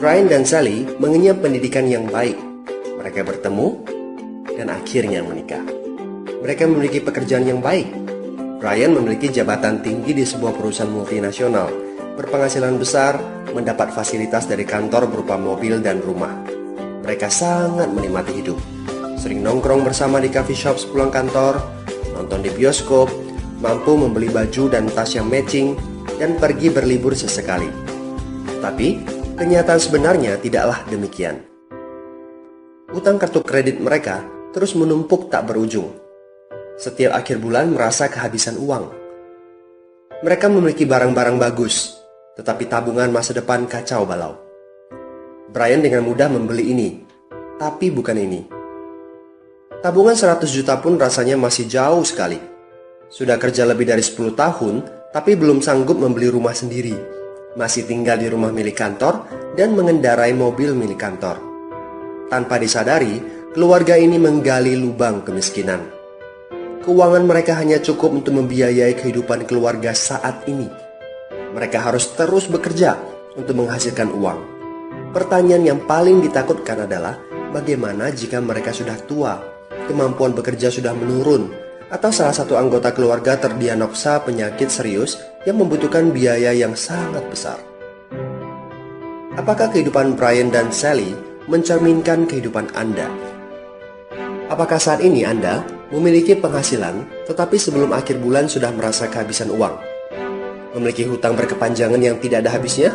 Brian dan Sally mengenyam pendidikan yang baik. Mereka bertemu dan akhirnya menikah. Mereka memiliki pekerjaan yang baik. Brian memiliki jabatan tinggi di sebuah perusahaan multinasional, berpenghasilan besar, mendapat fasilitas dari kantor berupa mobil dan rumah. Mereka sangat menikmati hidup. Sering nongkrong bersama di coffee shop sepulang kantor, nonton di bioskop, mampu membeli baju dan tas yang matching, dan pergi berlibur sesekali. Tapi, kenyataan sebenarnya tidaklah demikian. Utang kartu kredit mereka terus menumpuk tak berujung. Setiap akhir bulan merasa kehabisan uang. Mereka memiliki barang-barang bagus, tetapi tabungan masa depan kacau balau. Brian dengan mudah membeli ini, tapi bukan ini. Tabungan 100 juta pun rasanya masih jauh sekali. Sudah kerja lebih dari 10 tahun, tapi belum sanggup membeli rumah sendiri. Masih tinggal di rumah milik kantor dan mengendarai mobil milik kantor. Tanpa disadari, keluarga ini menggali lubang kemiskinan. Keuangan mereka hanya cukup untuk membiayai kehidupan keluarga saat ini. Mereka harus terus bekerja untuk menghasilkan uang. Pertanyaan yang paling ditakutkan adalah bagaimana jika mereka sudah tua, kemampuan bekerja sudah menurun, atau salah satu anggota keluarga terdiagnosa penyakit serius yang membutuhkan biaya yang sangat besar. Apakah kehidupan Brian dan Sally mencerminkan kehidupan Anda? Apakah saat ini Anda memiliki penghasilan, tetapi sebelum akhir bulan sudah merasa kehabisan uang? Memiliki hutang berkepanjangan yang tidak ada habisnya?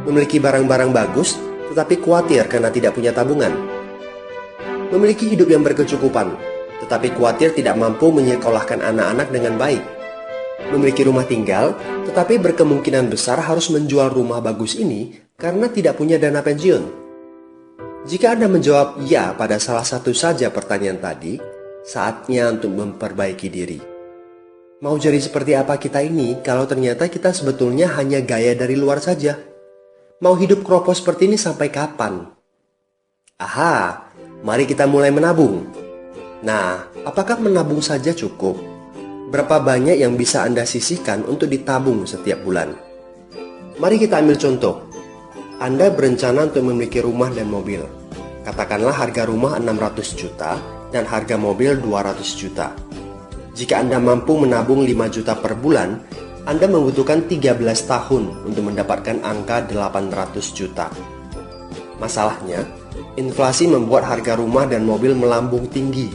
Memiliki barang-barang bagus, tetapi khawatir karena tidak punya tabungan? Memiliki hidup yang berkecukupan, tetapi khawatir tidak mampu menyekolahkan anak-anak dengan baik? Memiliki rumah tinggal, tetapi berkemungkinan besar harus menjual rumah bagus ini karena tidak punya dana pensiun? Jika Anda menjawab ya pada salah satu saja pertanyaan tadi, saatnya untuk memperbaiki diri. Mau jadi seperti apa kita ini kalau ternyata kita sebetulnya hanya gaya dari luar saja? Mau hidup kropos seperti ini sampai kapan? Aha, mari kita mulai menabung. Nah, apakah menabung saja cukup? Berapa banyak yang bisa Anda sisihkan untuk ditabung setiap bulan? Mari kita ambil contoh. Anda berencana untuk memiliki rumah dan mobil. Katakanlah harga rumah 600 juta dan harga mobil 200 juta. Jika Anda mampu menabung 5 juta per bulan, Anda membutuhkan 13 tahun untuk mendapatkan angka 800 juta. Masalahnya, inflasi membuat harga rumah dan mobil melambung tinggi.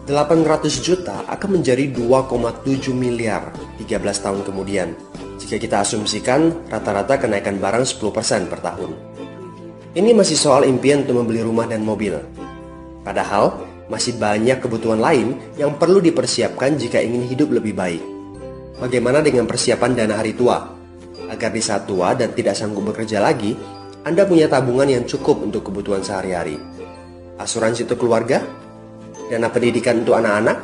800 juta akan menjadi 2,7 miliar 13 tahun kemudian, jika kita asumsikan rata-rata kenaikan barang 10% per tahun. Ini masih soal impian untuk membeli rumah dan mobil. Padahal, masih banyak kebutuhan lain yang perlu dipersiapkan jika ingin hidup lebih baik. Bagaimana dengan persiapan dana hari tua? Agar di saat tua dan tidak sanggup bekerja lagi, Anda punya tabungan yang cukup untuk kebutuhan sehari-hari. Asuransi untuk keluarga? Dana pendidikan untuk anak-anak?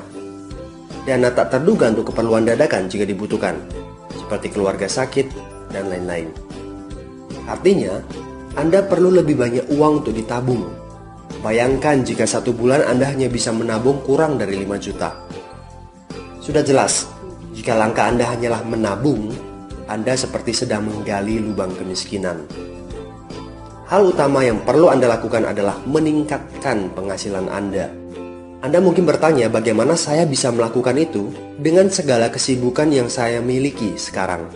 Dana tak terduga untuk keperluan dadakan jika dibutuhkan, seperti keluarga sakit, dan lain-lain. Artinya, Anda perlu lebih banyak uang untuk ditabung. Bayangkan jika satu bulan Anda hanya bisa menabung kurang dari 5 juta. Sudah jelas, jika langkah Anda hanyalah menabung, Anda seperti sedang menggali lubang kemiskinan. Hal utama yang perlu Anda lakukan adalah meningkatkan penghasilan Anda. Anda mungkin bertanya bagaimana saya bisa melakukan itu dengan segala kesibukan yang saya miliki sekarang.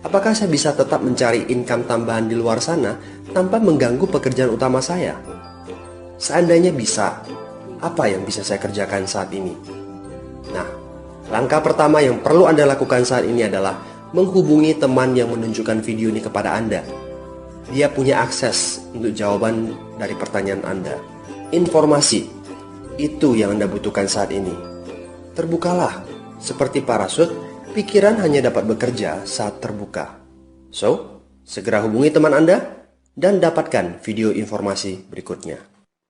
Apakah saya bisa tetap mencari income tambahan di luar sana tanpa mengganggu pekerjaan utama saya? Seandainya bisa, apa yang bisa saya kerjakan saat ini? Nah, langkah pertama yang perlu Anda lakukan saat ini adalah menghubungi teman yang menunjukkan video ini kepada Anda. Dia punya akses untuk jawaban dari pertanyaan Anda. Informasi, itu yang Anda butuhkan saat ini. Terbukalah, seperti parasut, pikiran hanya dapat bekerja saat terbuka. So, segera hubungi teman Anda dan dapatkan video informasi berikutnya.